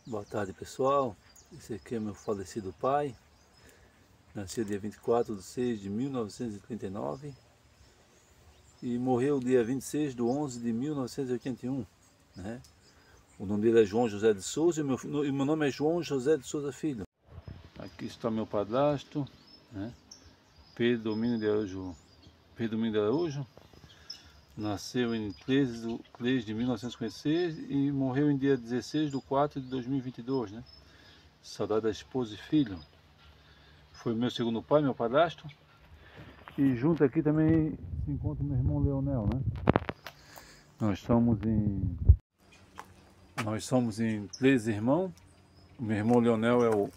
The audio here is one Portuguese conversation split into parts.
Boa tarde, pessoal. Esse aqui é meu falecido pai. Nasceu dia 24 de 6 de 1939 e morreu dia 26 de 11 de 1981, né? O nome dele é João José de Souza e meu nome é João José de Souza Filho. Aqui está meu padrasto, né? Pedro Domingos de Araújo. Nasceu em 13 de 1956 e morreu em dia 16 de 4 de 2022, né? Saudade da esposa e filho. Foi meu segundo pai, meu padrasto. E junto aqui também se encontra meu irmão Leonel, né? Nós somos em 13 irmãos. O meu irmão Leonel é o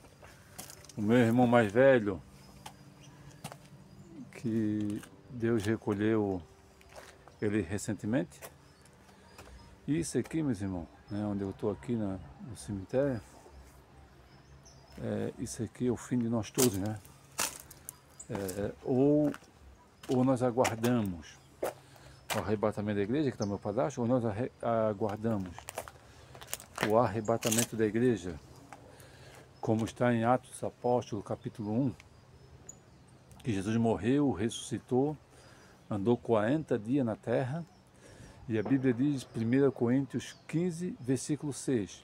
meu irmão mais velho, que Deus recolheu ele recentemente. E isso aqui, meus irmãos, né, onde eu estou aqui no cemitério, isso aqui é o fim de nós todos, né? Ou nós aguardamos o arrebatamento da igreja, que está meu padrasto, ou nós aguardamos o arrebatamento da igreja, como está em Atos dos Apóstolos, capítulo 1, que Jesus morreu, ressuscitou, andou 40 dias na terra, e a Bíblia diz, 1 Coríntios 15, versículo 6,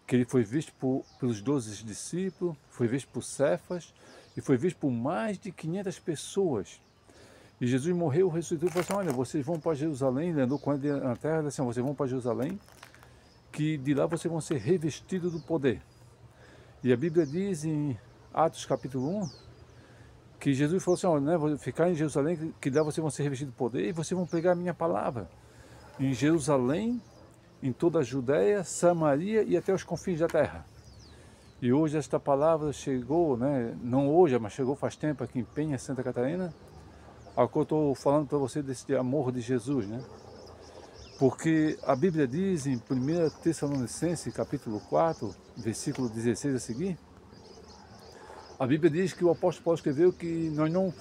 que ele foi visto pelos 12 discípulos, foi visto por Cefas, e foi visto por mais de 500 pessoas. E Jesus morreu, ressuscitou e falou assim, olha, vocês vão para Jerusalém, ele andou 40 dias na terra, ele disse assim, vocês vão para Jerusalém, que de lá vocês vão ser revestidos do poder. E a Bíblia diz em Atos capítulo 1, que Jesus falou assim, olha, né, vou ficar em Jerusalém, que lá vocês vão ser revestidos do poder e vocês vão pregar a minha palavra. Em Jerusalém, em toda a Judéia, Samaria e até os confins da terra. E hoje esta palavra chegou, né, não hoje, mas chegou faz tempo aqui em Penha, Santa Catarina, ao que eu estou falando para você desse amor de Jesus, né? Porque a Bíblia diz em 1 Tessalonicenses, capítulo 4, versículo 16 a seguir, a Bíblia diz que o apóstolo Paulo escreveu que nós não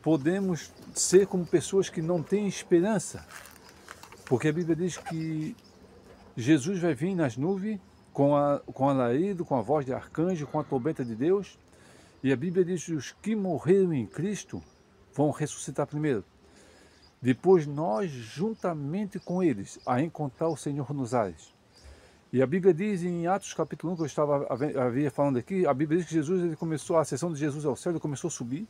podemos ser como pessoas que não têm esperança. Porque a Bíblia diz que Jesus vai vir nas nuvens com alarido, com a voz de arcanjo, com a trombeta de Deus. E a Bíblia diz que os que morreram em Cristo vão ressuscitar primeiro. Depois nós, juntamente com eles, a encontrar o Senhor nos ares. E a Bíblia diz em Atos capítulo 1, que eu havia falando aqui, a Bíblia diz que Jesus, a ascensão de Jesus ao céu, ele começou a subir.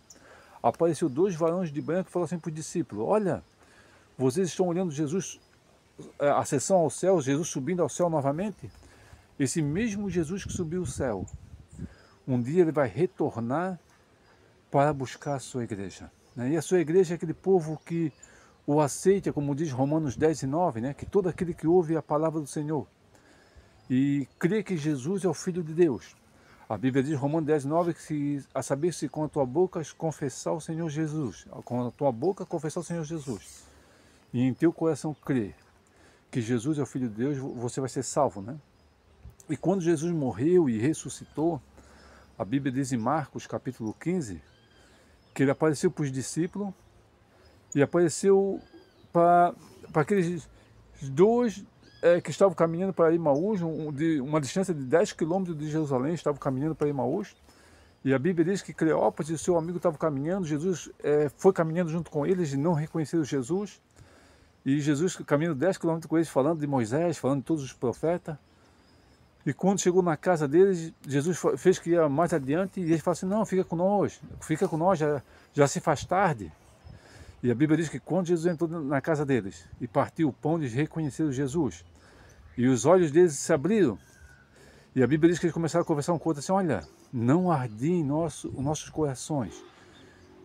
Apareceu 2 varões de branco e falou assim para os discípulos, olha, vocês estão olhando Jesus, a ascensão ao céu, Jesus subindo ao céu novamente? Esse mesmo Jesus que subiu ao céu, um dia ele vai retornar para buscar a sua igreja. E a sua igreja é aquele povo que o aceita, como diz Romanos 10 e 9, né? Que todo aquele que ouve a palavra do Senhor e crê que Jesus é o Filho de Deus. A Bíblia diz, Romanos 10 e 9, que a saber se com a tua boca confessar o Senhor Jesus, com a tua boca confessar o Senhor Jesus, e em teu coração crer que Jesus é o Filho de Deus, você vai ser salvo, né? E quando Jesus morreu e ressuscitou, a Bíblia diz em Marcos capítulo 15, que ele apareceu para os discípulos e apareceu para aqueles dois que estavam caminhando para Emaús, uma distância de 10 quilômetros de Jerusalém, estavam caminhando para Emaús. E a Bíblia diz que Cleópatra e o seu amigo estavam caminhando, Jesus foi caminhando junto com eles e não reconheceram Jesus. E Jesus caminhando 10 quilômetros com eles, falando de Moisés, falando de todos os profetas. E quando chegou na casa deles, Jesus fez que ia mais adiante e eles falaram assim, não, fica conosco, já se faz tarde. E a Bíblia diz que quando Jesus entrou na casa deles e partiu o pão, eles reconheceram Jesus. E os olhos deles se abriram. E a Bíblia diz que eles começaram a conversar um com o outro assim, olha, não ardiem os nossos corações.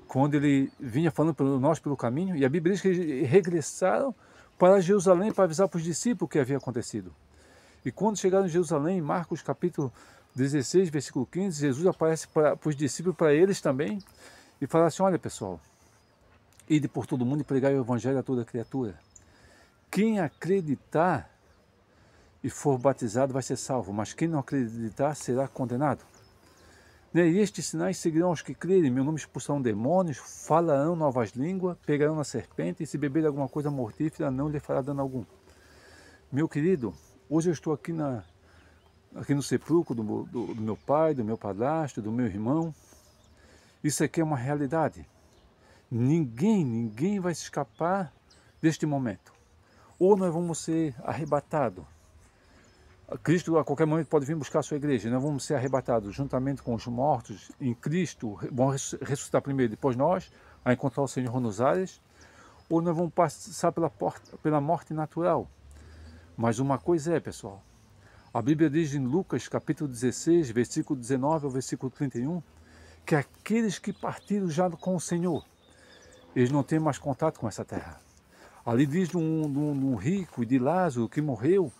Quando ele vinha falando pelo caminho, e a Bíblia diz que eles regressaram para Jerusalém para avisar para os discípulos o que havia acontecido. E quando chegaram em Jerusalém, em Marcos capítulo 16, versículo 15, Jesus aparece para os discípulos, para eles também, e fala assim, olha pessoal, ide por todo mundo e pregai o evangelho a toda criatura. Quem acreditar e for batizado vai ser salvo, mas quem não acreditar será condenado. E estes sinais seguirão os que crerem, meu nome expulsarão demônios, falarão novas línguas, pegarão na serpente, e se beberem alguma coisa mortífera, não lhe fará dano algum. Meu querido, hoje eu estou aqui aqui no sepulcro do meu pai, do meu padrasto, do meu irmão. Isso aqui é uma realidade. Ninguém vai se escapar deste momento. Ou nós vamos ser arrebatados. Cristo a qualquer momento pode vir buscar a sua igreja. Nós vamos ser arrebatados juntamente com os mortos em Cristo. Vão ressuscitar primeiro, depois nós, a encontrar o Senhor nos ares. Ou nós vamos passar pela morte natural. Mas uma coisa é, pessoal, a Bíblia diz em Lucas capítulo 16, versículo 19 ao versículo 31, que aqueles que partiram já com o Senhor, eles não têm mais contato com essa terra. Ali diz de um rico e de Lázaro que morreu,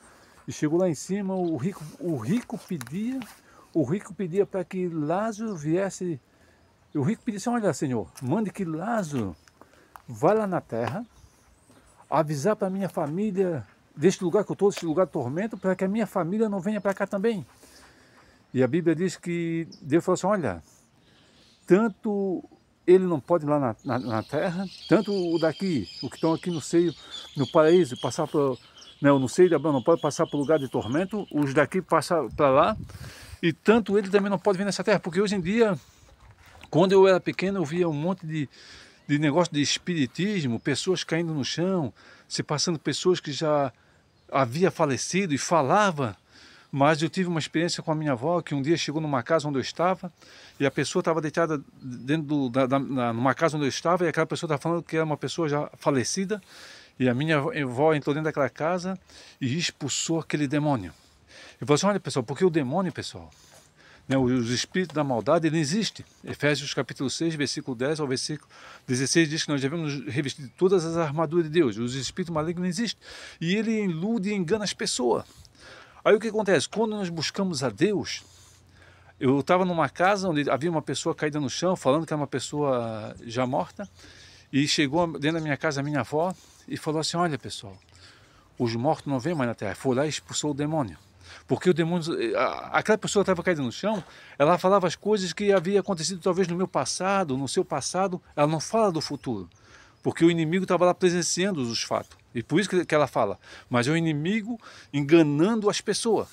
e chegou lá em cima, o rico pedia para que Lázaro viesse. O rico pedia assim, olha, Senhor, mande que Lázaro vá lá na terra, avisar para a minha família deste lugar que eu estou, deste lugar de tormento, para que a minha família não venha para cá também. E a Bíblia diz que Deus falou assim, olha, tanto ele não pode ir lá na terra, tanto o daqui, o que estão aqui no seio, no paraíso, passar por, não, no seio de Abraão não pode passar por lugar de tormento, os daqui passam para lá, e tanto ele também não pode vir nessa terra, porque hoje em dia, quando eu era pequeno, eu via um monte de negócio de espiritismo, pessoas caindo no chão, se passando pessoas que já havia falecido e falava. Mas eu tive uma experiência com a minha avó, que um dia chegou numa casa onde eu estava, e a pessoa estava deitada dentro numa casa onde eu estava, e aquela pessoa estava falando que era uma pessoa já falecida, e a minha avó entrou dentro daquela casa e expulsou aquele demônio. E falou assim, olha pessoal, porque o demônio, pessoal, né, os espíritos da maldade, ele existe. Efésios capítulo 6, versículo 10 ao versículo 16 diz que nós devemos revestir de todas as armaduras de Deus. Os espíritos malignos existem. E ele ilude e engana as pessoas. Aí o que acontece? Quando nós buscamos a Deus, eu estava numa casa onde havia uma pessoa caída no chão, falando que era uma pessoa já morta, e chegou dentro da minha casa a minha avó e falou assim, olha pessoal, os mortos não vêm mais na terra. Foi lá e expulsou o demônio. Porque o demônio, aquela pessoa estava caída no chão, ela falava as coisas que havia acontecido talvez no meu passado, no seu passado, ela não fala do futuro. Porque o inimigo estava lá presenciando os fatos. E por isso que ela fala, mas é o inimigo enganando as pessoas.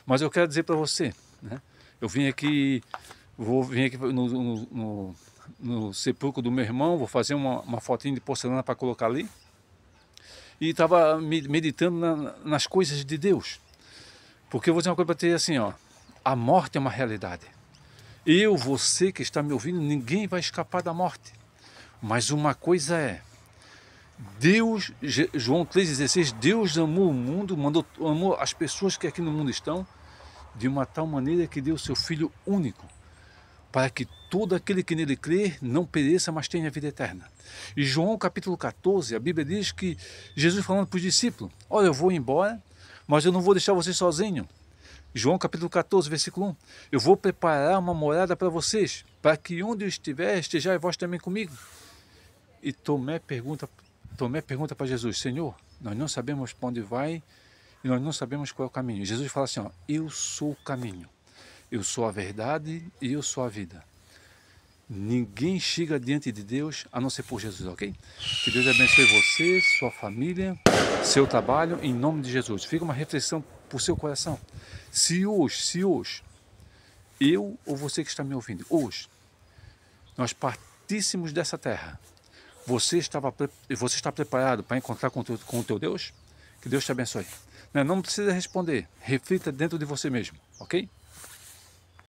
Mas eu quero dizer para você, né? Eu vim aqui no sepulcro do meu irmão, vou fazer uma fotinha de porcelana para colocar ali. E estava meditando nas coisas de Deus. Porque eu vou dizer uma coisa para você assim, ó, a morte é uma realidade. Você que está me ouvindo, ninguém vai escapar da morte. Mas uma coisa é, Deus, João 3,16, Deus amou o mundo, amou as pessoas que aqui no mundo estão, de uma tal maneira que deu o seu Filho único, para que todo aquele que nele crê não pereça, mas tenha vida eterna. E João capítulo 14, a Bíblia diz que Jesus falando para os discípulos, olha, eu vou embora, mas eu não vou deixar vocês sozinhos. João capítulo 14, versículo 1, eu vou preparar uma morada para vocês, para que onde eu estiver, estejais vós também comigo. E Tomé pergunta para Jesus, Senhor, nós não sabemos para onde vai e nós não sabemos qual é o caminho. E Jesus fala assim, ó, eu sou o caminho, eu sou a verdade e eu sou a vida. Ninguém chega diante de Deus a não ser por Jesus, ok? Que Deus abençoe você, sua família, seu trabalho, em nome de Jesus. Fica uma reflexão para o seu coração. Se hoje, eu ou você que está me ouvindo, hoje, nós partíssemos dessa terra, você está preparado para encontrar com o teu Deus? Que Deus te abençoe. Não precisa responder, reflita dentro de você mesmo, ok?